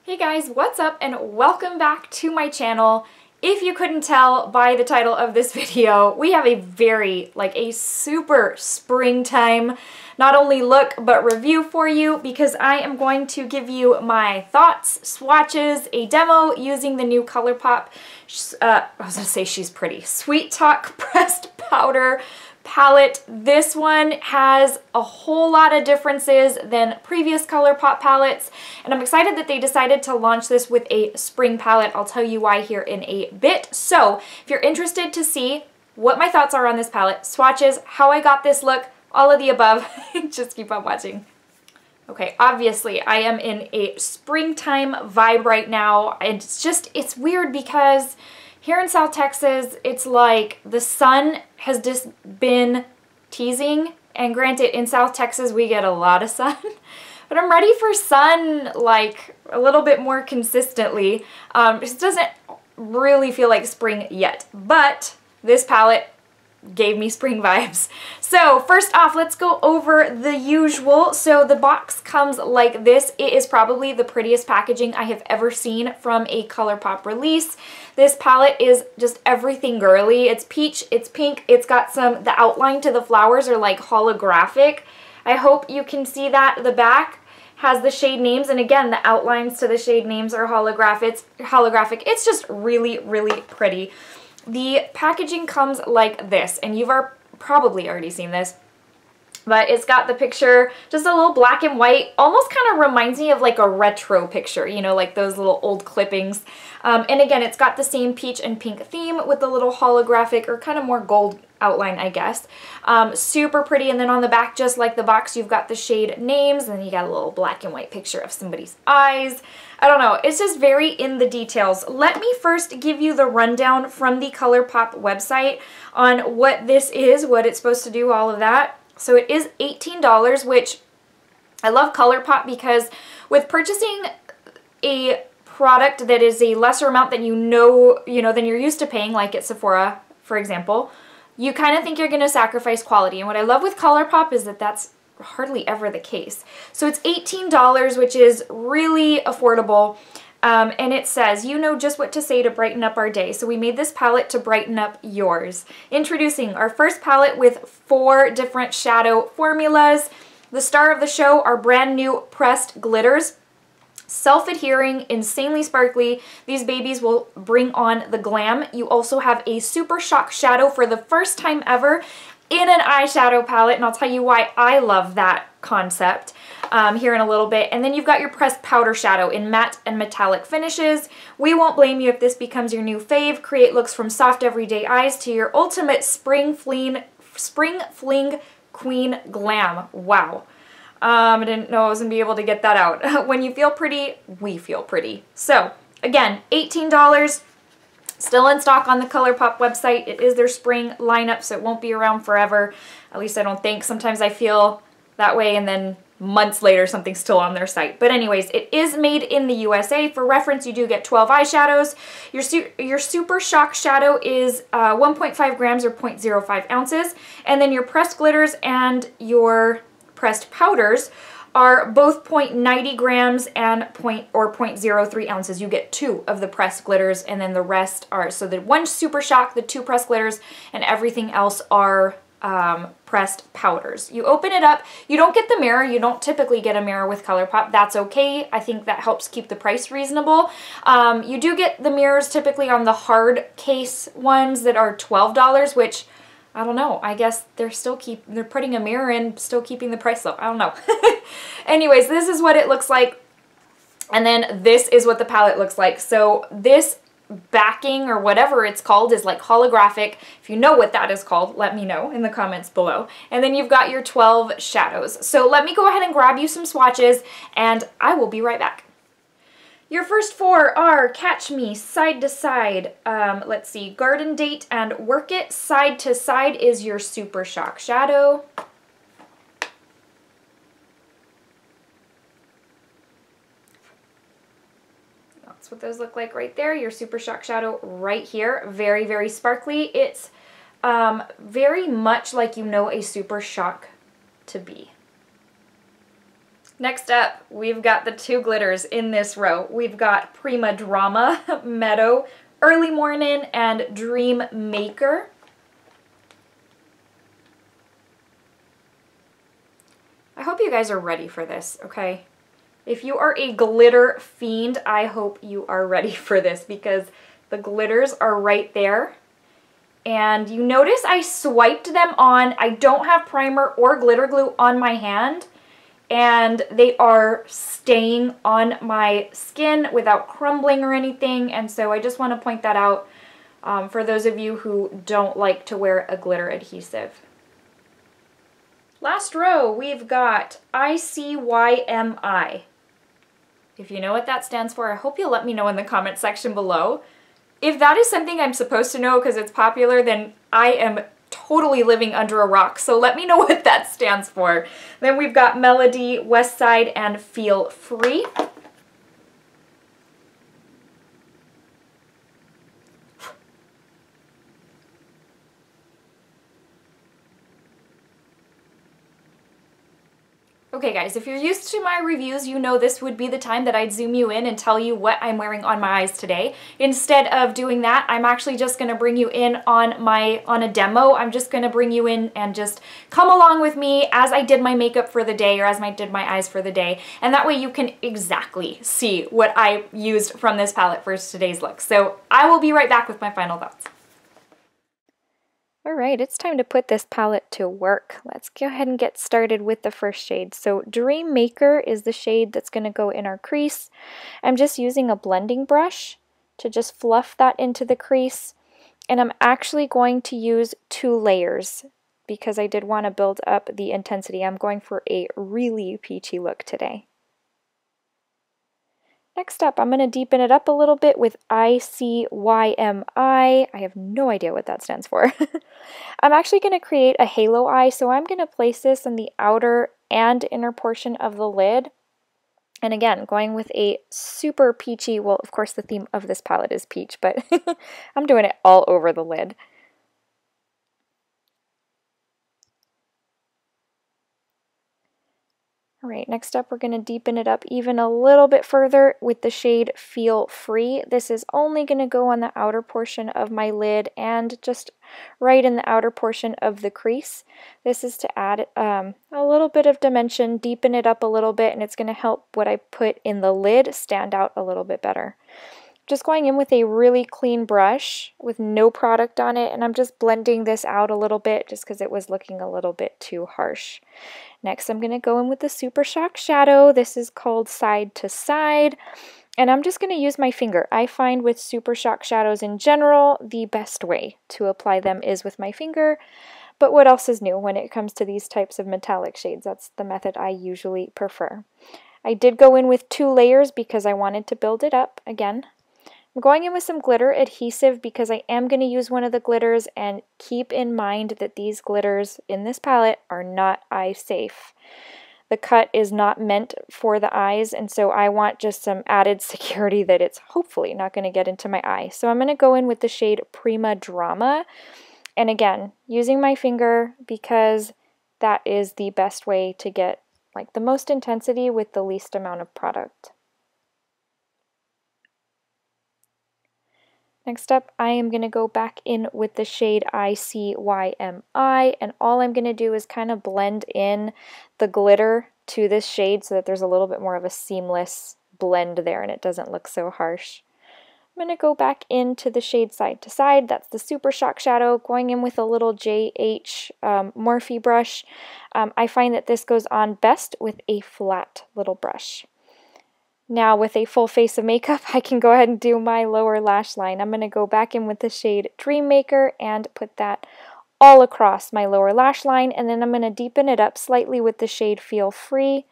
Hey guys, what's up and welcome back to my channel. If you couldn't tell by the title of this video, we have a super springtime, not only look, but review for you because I am going to give you my thoughts, swatches, a demo using the new Colourpop, I was gonna say she's pretty, Sweet Talk pressed powder palette. This one has a whole lot of differences than previous Colourpop palettes, and I'm excited that they decided to launch this with a spring palette. I'll tell you why here in a bit. So if you're interested to see what my thoughts are on this palette, swatches, how I got this look, all of the above, just keep on watching. Okay, obviously I am in a springtime vibe right now, and it's weird because here in South Texas, it's like the sun has just been teasing, and granted, in South Texas we get a lot of sun, but I'm ready for sun like a little bit more consistently. It doesn't really feel like spring yet, but this palette gave me spring vibes. So first off, let's go over the usual. So the box comes like this. It is probably the prettiest packaging I have ever seen from a Colourpop release. This palette is just everything girly. It's peach, it's pink, it's got the outline to the flowers are like holographic. I hope you can see that. The back has the shade names, and again, the outlines to the shade names are holographic. It's just really, really pretty. The packaging comes like this, and you've probably already seen this, but it's got the picture, just a little black and white, almost kind of reminds me of like a retro picture, you know, like those little old clippings. And again, it's got the same peach and pink theme with the little holographic or kind of more gold outline, I guess. Super pretty. And then on the back, just like the box, you've got the shade names, and then you got a little black and white picture of somebody's eyes. I don't know, it's just very in the details. Let me first give you the rundown from the Colourpop website on what this is, what it's supposed to do, all of that. So it is $18, which I love Colourpop because with purchasing a product that is a lesser amount than than you're used to paying, like at Sephora, for example, you kind of think you're going to sacrifice quality. And what I love with Colourpop is that that's hardly ever the case. So it's $18, which is really affordable. And it says, you know just what to say to brighten up our day. So we made this palette to brighten up yours. Introducing our first palette with 4 different shadow formulas. The star of the show are brand new pressed glitters. Self-adhering, insanely sparkly. These babies will bring on the glam. You also have a super shock shadow for the first time ever in an eyeshadow palette, and I'll tell you why I love that concept here in a little bit. And then you've got your pressed powder shadow in matte and metallic finishes. We won't blame you if this becomes your new fave. Create looks from soft everyday eyes to your ultimate spring fling queen glam. Wow. I didn't know I was going to be able to get that out. When you feel pretty, we feel pretty. So again, $18. Still in stock on the Colourpop website. It is their spring lineup, so it won't be around forever. At least I don't think. Sometimes I feel that way, and then months later something's still on their site. But anyways, it is made in the USA. For reference, you do get 12 eyeshadows. Your Super Shock Shadow is 1.5 grams or 0.05 ounces. And then your pressed glitters and your pressed powders are both 0.90 grams and 0.03 ounces. You get 2 of the pressed glitters, and then the rest are, so the 1 Super Shock, the 2 pressed glitters, and everything else are pressed powders. You open it up, you don't get the mirror, you don't typically get a mirror with Colourpop. That's okay. I think that helps keep the price reasonable. You do get the mirrors typically on the hard case ones that are $12, which I don't know. I guess they're putting a mirror in, still keeping the price low. I don't know. Anyways, this is what it looks like. And then this is what the palette looks like. So this backing or whatever it's called is like holographic. If you know what that is called, let me know in the comments below. And then you've got your 12 shadows. So let me go ahead and grab you some swatches, and I will be right back. Your first 4 are Catch Me, Side to Side, let's see, Garden Date, and Work It. Side to Side is your Super Shock Shadow. That's what those look like right there. Your Super Shock Shadow right here. Very, very sparkly. It's very much like you know a Super Shock to be. Next up, we've got the two glitters in this row. We've got Prima Drama, Meadow, Early Morning, and Dreammaker. I hope you guys are ready for this, okay? If you are a glitter fiend, I hope you are ready for this because the glitters are right there. And you notice I swiped them on. I don't have primer or glitter glue on my hand, and they are staying on my skin without crumbling or anything. And so I just want to point that out for those of you who don't like to wear a glitter adhesive. Last row, we've got ICYMI. If you know what that stands for, I hope you'll let me know in the comment section below. If that is something I'm supposed to know because it's popular, then I am totally living under a rock. So let me know what that stands for. Then we've got Melody, West Side, and Feel Free. Okay guys, if you're used to my reviews, you know this would be the time that I'd zoom you in and tell you what I'm wearing on my eyes today. Instead of doing that, I'm actually just going to bring you in on a demo. I'm just going to bring you in and just come along with me as I did my makeup for the day or as I did my eyes for the day. And that way you can exactly see what I used from this palette for today's look. So I will be right back with my final thoughts. Alright, it's time to put this palette to work. Let's go ahead and get started with the first shade. So Dreammaker is the shade that's going to go in our crease. I'm just using a blending brush to just fluff that into the crease. And I'm actually going to use 2 layers because I did want to build up the intensity. I'm going for a really peachy look today. Next up, I'm going to deepen it up a little bit with ICYMI. I have no idea what that stands for. I'm actually going to create a halo eye, so I'm going to place this in the outer and inner portion of the lid. And again, going with a super peachy, well, of course the theme of this palette is peach, but I'm doing it all over the lid. Alright, next up we're going to deepen it up even a little bit further with the shade Feel Free. This is only going to go on the outer portion of my lid and just right in the outer portion of the crease. This is to add a little bit of dimension, deepen it up a little bit, and it's going to help what I put in the lid stand out a little bit better. Just going in with a really clean brush with no product on it, and I'm just blending this out a little bit just because it was looking a little bit too harsh. Next, I'm going to go in with the Super Shock Shadow. This is called Side to Side, and I'm just going to use my finger. I find with Super Shock Shadows in general, the best way to apply them is with my finger, but what else is new when it comes to these types of metallic shades? That's the method I usually prefer. I did go in with 2 layers because I wanted to build it up again. I'm going in with some glitter adhesive because I am going to use one of the glitters, and keep in mind that these glitters in this palette are not eye safe. The cut is not meant for the eyes, and so I want just some added security that it's hopefully not going to get into my eye. So I'm going to go in with the shade Prima Drama, and again, using my finger because that is the best way to get like the most intensity with the least amount of product. Next up, I am going to go back in with the shade ICYMI, and all I'm going to do is kind of blend in the glitter to this shade so that there's a little bit more of a seamless blend there and it doesn't look so harsh. I'm going to go back into the shade Side to Side. That's the Super Shock Shadow, going in with a little JH Morphe brush. I find that this goes on best with a flat little brush. Now with a full face of makeup, I can go ahead and do my lower lash line. I'm going to go back in with the shade Dreammaker and put that all across my lower lash line, and then I'm going to deepen it up slightly with the shade Feel Free.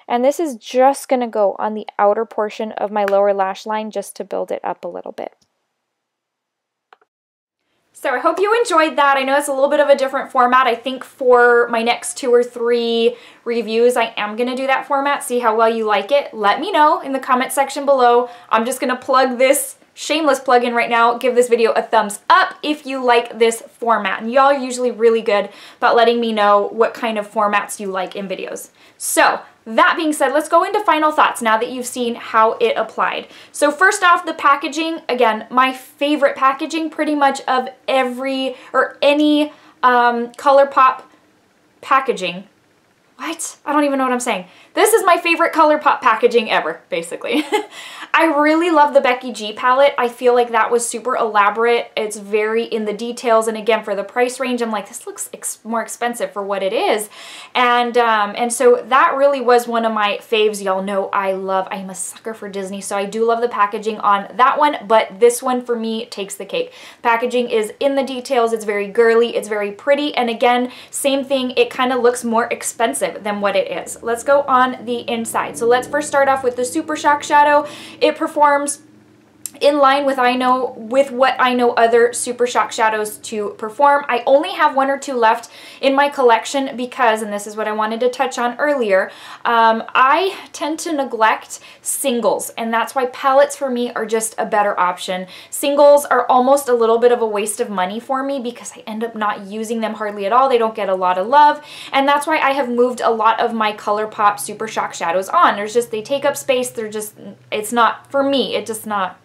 And this is just going to go on the outer portion of my lower lash line just to build it up a little bit. So I hope you enjoyed that. I know it's a little bit of a different format. I think for my next 2 or 3 reviews, I am going to do that format, see how well you like it. Let me know in the comment section below. I'm just going to plug this shameless plug-in right now. Give this video a thumbs up if you like this format. And y'all are usually really good about letting me know what kind of formats you like in videos. So that being said, let's go into final thoughts now that you've seen how it applied. So first off, the packaging, again, my favorite packaging pretty much of every or any Colourpop packaging. What? I don't even know what I'm saying. This is my favorite Colourpop packaging ever, basically. I really love the Becky G palette. I feel like that was super elaborate. It's very in the details, and again, for the price range, I'm like, this looks more expensive for what it is. And so that really was one of my faves. Y'all know I am a sucker for Disney, so I do love the packaging on that one, but this one for me takes the cake. Packaging is in the details. It's very girly. It's very pretty. And again, same thing. It kind of looks more expensive than what it is. Let's go on the inside. So let's first start off with the Super Shock Shadow. It performs in line with what I know other Super Shock shadows to perform. I only have one or two left in my collection because, and this is what I wanted to touch on earlier, I tend to neglect singles, and that's why palettes for me are just a better option. Singles are almost a little bit of a waste of money for me because I end up not using them hardly at all. They don't get a lot of love, and that's why I have moved a lot of my Colourpop Super Shock shadows on. They take up space. It's not, for me, it's just not,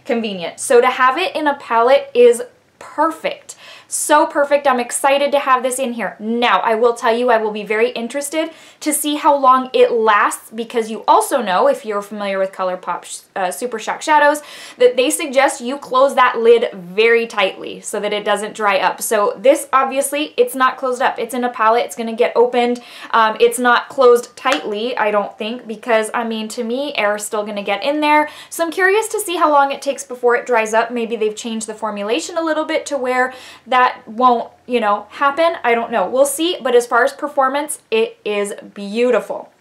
convenient. So to have it in a palette is perfect. So perfect. I'm excited to have this in here. Now, I will tell you, I will be very interested to see how long it lasts, because you also know, if you're familiar with Colourpop Super Shock shadows, that they suggest you close that lid very tightly so that it doesn't dry up. So this, obviously, it's not closed up. It's in a palette. It's going to get opened. It's not closed tightly, I don't think, because, I mean, to me, air is still going to get in there. So I'm curious to see how long it takes before it dries up. Maybe they've changed the formulation a little bit to where that won't, you know, happen. I don't know. We'll see. But as far as performance, it is beautiful.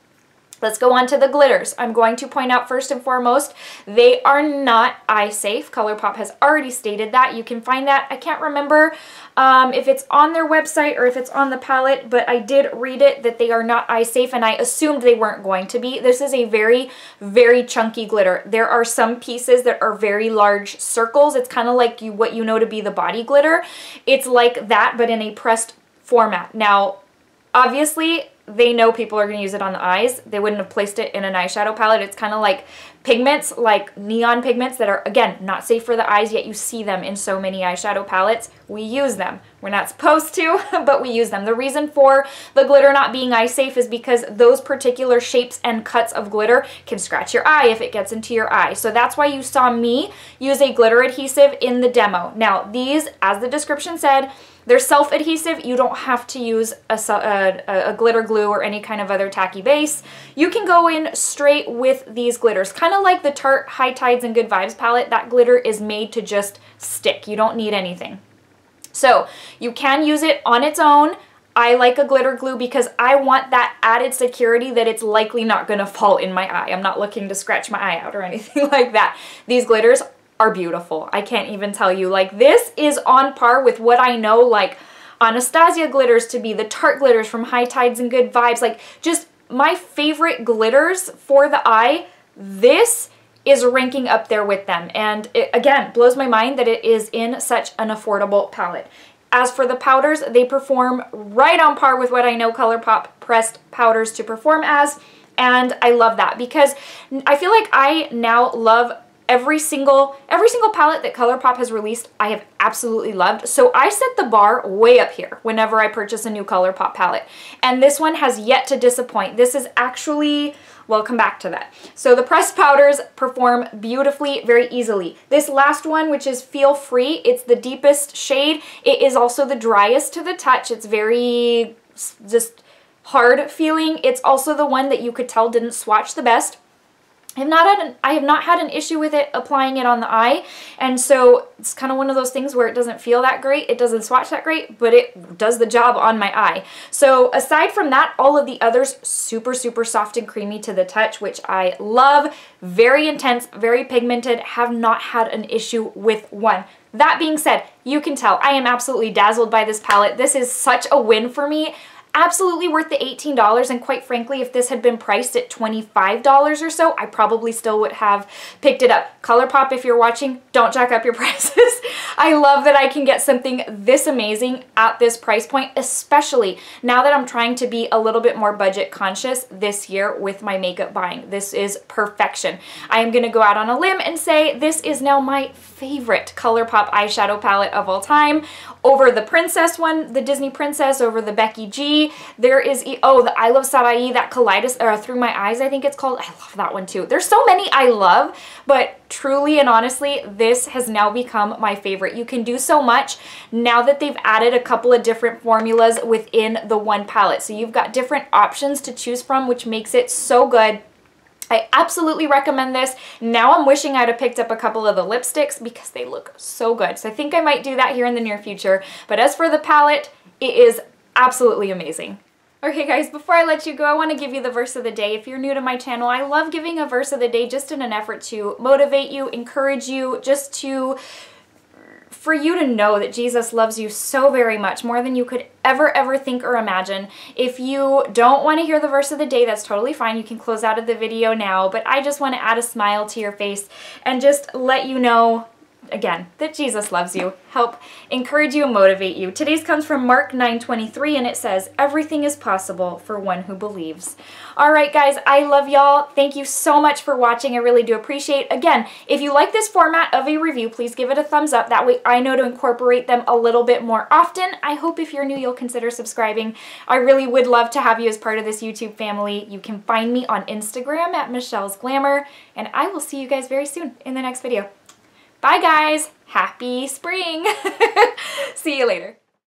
Let's go on to the glitters. I'm going to point out first and foremost, they are not eye safe. Colourpop has already stated that. You can find that. I can't remember if it's on their website or if it's on the palette, but I did read it that they are not eye safe, and I assumed they weren't going to be. This is a very, very chunky glitter. There are some pieces that are very large circles. It's kind of like what you know to be the body glitter. It's like that, but in a pressed format. Now, obviously, they know people are going to use it on the eyes. They wouldn't have placed it in an eyeshadow palette. It's kind of like pigments, like neon pigments that are, again, not safe for the eyes, yet you see them in so many eyeshadow palettes. We use them. We're not supposed to, but we use them. The reason for the glitter not being eye safe is because those particular shapes and cuts of glitter can scratch your eye if it gets into your eye. So that's why you saw me use a glitter adhesive in the demo. Now, these, as the description said, they're self-adhesive. You don't have to use a glitter glue or any kind of other tacky base. You can go in straight with these glitters. Kind of like the Tarte High Tides and Good Vibes palette, that glitter is made to just stick. You don't need anything. So you can use it on its own. I like a glitter glue because I want that added security that it's likely not going to fall in my eye. I'm not looking to scratch my eye out or anything like that. These glitters are beautiful. I can't even tell you. Like, this is on par with what I know, like, Anastasia glitters to be, the Tarte glitters from High Tides and Good Vibes. Like, just my favorite glitters for the eye. This is ranking up there with them. And it, again, blows my mind that it is in such an affordable palette. As for the powders, they perform right on par with what I know Colourpop pressed powders to perform as. And I love that because I feel like I now love every single palette that Colourpop has released. I have absolutely loved. So I set the bar way up here whenever I purchase a new Colourpop palette. And this one has yet to disappoint. This is actually, well, I'll come back to that. So the pressed powders perform beautifully, very easily. This last one, which is Feel Free, it's the deepest shade. It is also the driest to the touch. It's very just hard feeling. It's also the one that you could tell didn't swatch the best. I have not had an issue with it applying it on the eye, and so it's kind of one of those things where it doesn't feel that great, it doesn't swatch that great, but it does the job on my eye. So aside from that, all of the others super, super soft and creamy to the touch, which I love. Very intense, very pigmented, have not had an issue with one. That being said, you can tell I am absolutely dazzled by this palette. This is such a win for me. absolutely worth the $18, and quite frankly, if this had been priced at $25 or so, I probably still would have picked it up. Colourpop, if you're watching, don't jack up your prices. I love that I can get something this amazing at this price point, especially now that I'm trying to be a little bit more budget conscious this year with my makeup buying. This is perfection. I am gonna go out on a limb and say this is now my favorite Colourpop eyeshadow palette of all time, over the princess one, the Disney princess, over the Becky G. There is, oh, the I Love Sarai, that Through My Eyes, I think it's called. I love that one too. There's so many I love, but truly and honestly, this has now become my favorite. You can do so much now that they've added a couple of different formulas within the one palette. So you've got different options to choose from, which makes it so good. I absolutely recommend this. Now I'm wishing I'd have picked up a couple of the lipsticks because they look so good. So I think I might do that here in the near future. But as for the palette, it is absolutely amazing. Okay guys, before I let you go, I want to give you the verse of the day. If you're new to my channel, I love giving a verse of the day just in an effort to motivate you, encourage you, just for you to know that Jesus loves you so very much, more than you could ever think or imagine. If you don't want to hear the verse of the day, that's totally fine. You can close out of the video now, but I just want to add a smile to your face and just let you know, again, that Jesus loves you, help encourage you and motivate you. Today's comes from Mark 9:23, and it says, "Everything is possible for one who believes." All right, guys, I love y'all. Thank you so much for watching. I really do appreciate. Again, if you like this format of a review, please give it a thumbs up. That way I know to incorporate them a little bit more often. I hope if you're new, you'll consider subscribing. I really would love to have you as part of this YouTube family. You can find me on Instagram at Michelle's Glamour, and I will see you guys very soon in the next video. Bye guys! Happy spring! See you later.